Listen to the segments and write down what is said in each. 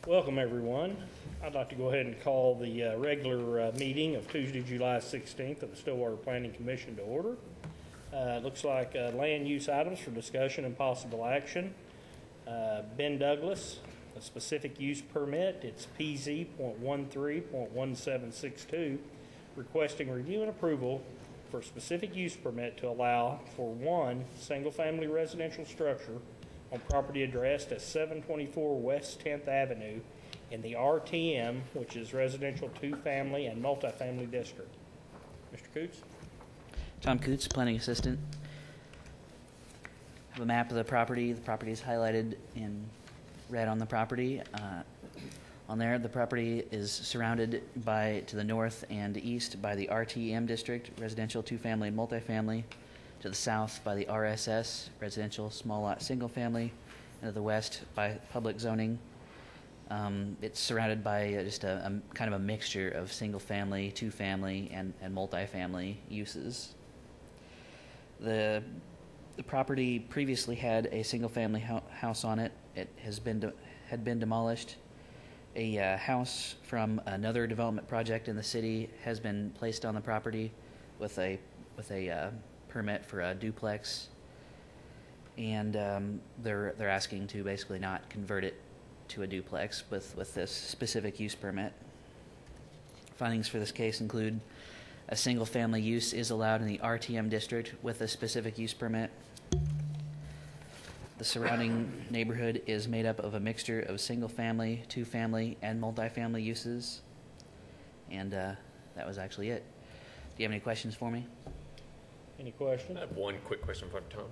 Welcome, everyone. I'd like to go ahead and call the regular meeting of Tuesday, July 16th of the Stillwater Planning Commission to order. It looks like land use items for discussion and possible action. Ben Douglas, a specific use permit. It's PZ.13.1762, requesting review and approval for a specific use permit to allow for one single-family residential structure on property addressed at 724 West 10th Avenue in the RTM, which is Residential Two-Family and Multifamily District. Mr. Coots? Tom Coots, Planning Assistant. I have a map of the property. The property is highlighted in red on the property. On there, the property is surrounded by, to the north and east, by the RTM district, Residential Two-Family and Multifamily. To the south by the RSS, Residential Small Lot Single Family. And to the west by public zoning. It's surrounded by just a kind of a mixture of single-family, two-family, and multifamily uses. The property previously had a single-family house on it. It had been demolished. A house from another development project in the city has been placed on the property with a permit for a duplex, and they're asking to basically not convert it to a duplex with this specific use permit. Findings for this case include a single-family use is allowed in the RTM district with a specific use permit. The surrounding neighborhood is made up of a mixture of single-family, two-family, and multifamily uses. And that was actually it. Do you have any questions for me? Any questions? I have one quick question for Tom.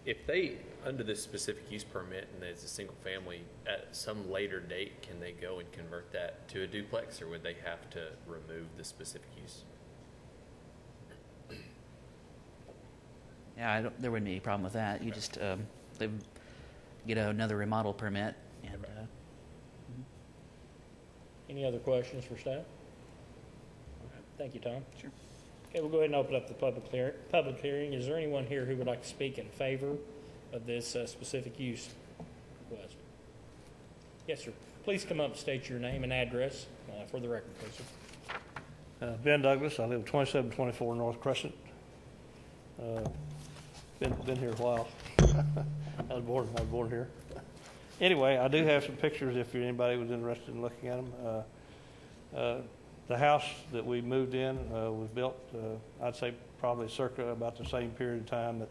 If they, under this specific use permit and there's a single family, at some later date, can they go and convert that to a duplex, or would they have to remove the specific use? Yeah, there wouldn't be any problem with that. You just they get another remodel permit. And Any other questions for staff? Thank you, Tom. Sure. Okay, we'll go ahead and open up the public hearing. Is there anyone here who would like to speak in favor of this specific use request? Yes, sir. Please come up and state your name and address for the record, please, sir. Ben Douglas. I live at 2724 North Crescent. Been here a while. I was born here. Anyway, I do have some pictures if anybody was interested in looking at them. The house that we moved in was built, I'd say probably circa about the same period of time that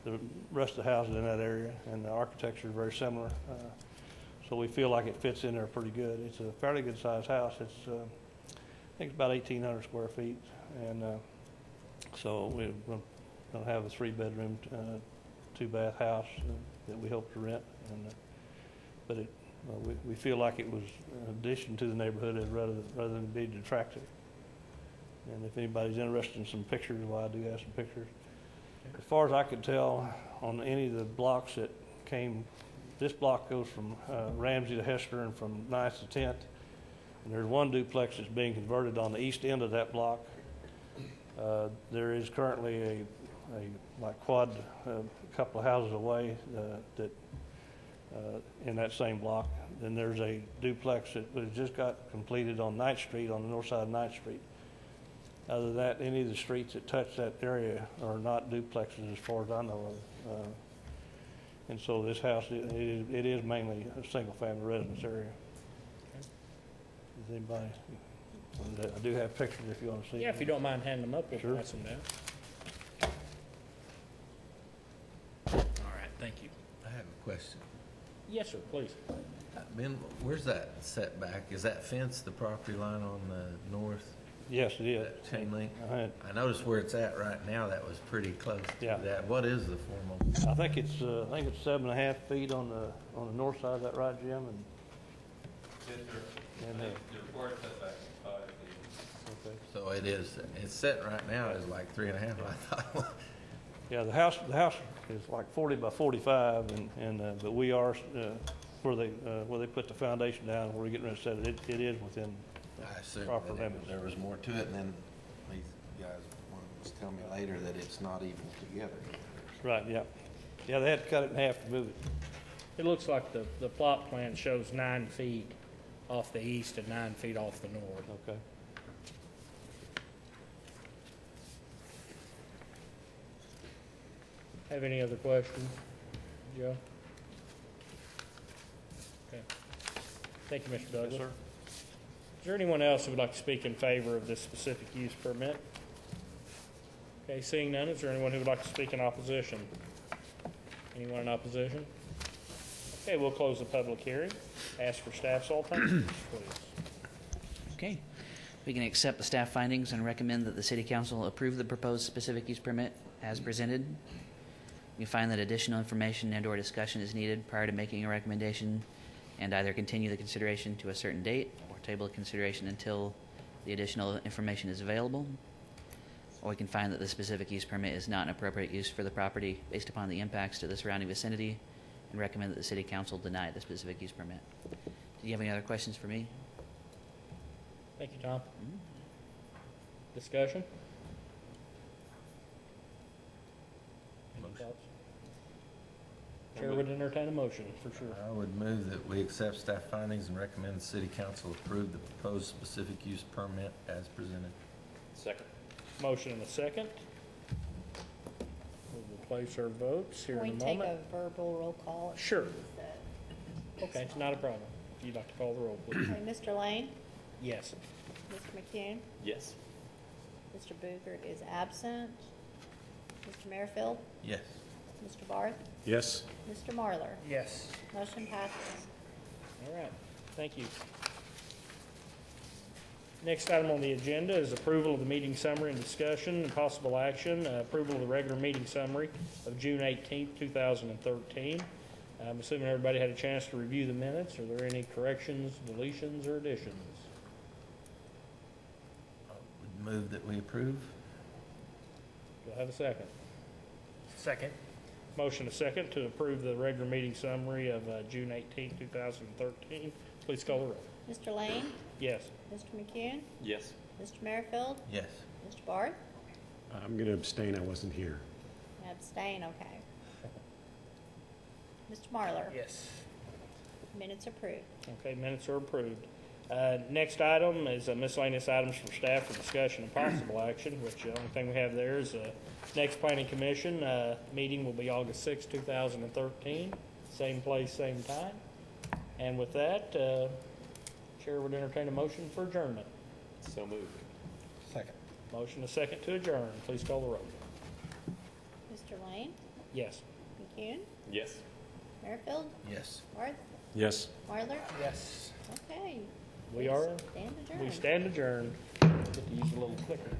the rest of the houses in that area, and the architecture is very similar. So we feel like it fits in there pretty good. It's a fairly good sized house. It's, I think it's about 1,800 square feet. And so we're going to have a 3-bedroom, 2-bath house that we hope to rent. But we feel like it was an addition to the neighborhood rather than be detractive. And if anybody's interested in some pictures, well, I do have some pictures. As far as I could tell, on any of the blocks that came, this block goes from Ramsey to Hester and from 9th to 10th. And there's one duplex that's being converted on the east end of that block. There is currently a like quad, a couple of houses away that in that same block. Then there's a duplex that just got completed on 9th Street, on the north side of 9th Street. Other than that, any of the streets that touch that area are not duplexes as far as I know of. And so this house, it is mainly a single-family residence area. Does anybody? I do have pictures if you want to see. Yeah, if you don't mind handing them up, we'll Sure. pass them down. All right, thank you. I have a question. Yes, sir, please. Ben, where's that setback? Is that fence the property line on the north? Yes, it is. That chain link? I noticed where it's at right now. That was pretty close Yeah. to that. What is the formal? I think it's 7.5 feet on the north side. Is that right, Jim? And Yes, sir. And The report setback is 5 feet. okay. So it is. It's set right now is like 3.5. I thought. Yeah, the house is like 40 by 45, but we are where they put the foundation down, where we're getting ready to set it. It is within I assumed proper that limits. there was more to it, and then these guys was telling me later that it's not even together. Right. Yeah. Yeah, they had to cut it in half to move it. It looks like the plot plan shows 9 feet off the east and 9 feet off the north. Okay. Have any other questions, Joe? Okay. Thank you, Mr. Douglas. Yes, sir. Is there anyone else who would like to speak in favor of this specific use permit? Okay, seeing none, is there anyone who would like to speak in opposition? Anyone in opposition? Okay, we'll close the public hearing. Ask for staff's alternatives, please. Okay. We can accept the staff findings and recommend that the City Council approve the proposed specific use permit as presented. We find that additional information and/or discussion is needed prior to making a recommendation, and either continue the consideration to a certain date or table the consideration until the additional information is available. Or we can find that the specific use permit is not an appropriate use for the property based upon the impacts to the surrounding vicinity, and recommend that the City Council deny the specific use permit. Do you have any other questions for me? Thank you, Tom. Discussion? Any Motion. thoughts? Chair would entertain a motion, for sure. I would move that we accept staff findings and recommend the city council approve the proposed specific use permit as presented. Second. Motion and a second. We will place our votes here Can we in a take moment. a verbal roll call? Sure. Is Okay, it's not a problem. If you'd like to call the roll, please. that- Okay, Mr. Lane, Yes. Mr. McCune, Yes. Mr. Boogert is absent. Mr. Merrifield, Yes. Mr. Barth, Yes. Mr. Marlar. Yes. Motion passes. All right, thank you. Next item on the agenda is approval of the meeting summary and discussion and possible action. Approval of the regular meeting summary of June 18th, 2013. I'm assuming everybody had a chance to review the minutes. Are there any corrections, deletions, or additions? I would move that we approve. Do I have a second? Second. Motion a second to approve the regular meeting summary of June 18th, 2013. Please call the roll. Mr. Lane, Yes. Mr. McCune, Yes. Mr. Merrifield, Yes. Mr. Barth, I'm going to abstain. I wasn't here. abstain, okay. Mr. Marlar. Yes. Minutes approved. Okay, minutes are approved. Next item is miscellaneous items for staff for discussion and possible action, which the only thing we have there is next planning commission meeting will be August 6, 2013. Same place, same time. And with that, Chair would entertain a motion for adjournment. So moved. Second. Motion a second to adjourn. Please call the roll. Mr. Lane, Yes. McCune, Yes. Merrifield, Yes. Barth, Yes. Marlar. Yes. Okay. We are, Stand adjourned. we stand adjourned. Get to use a little clicker.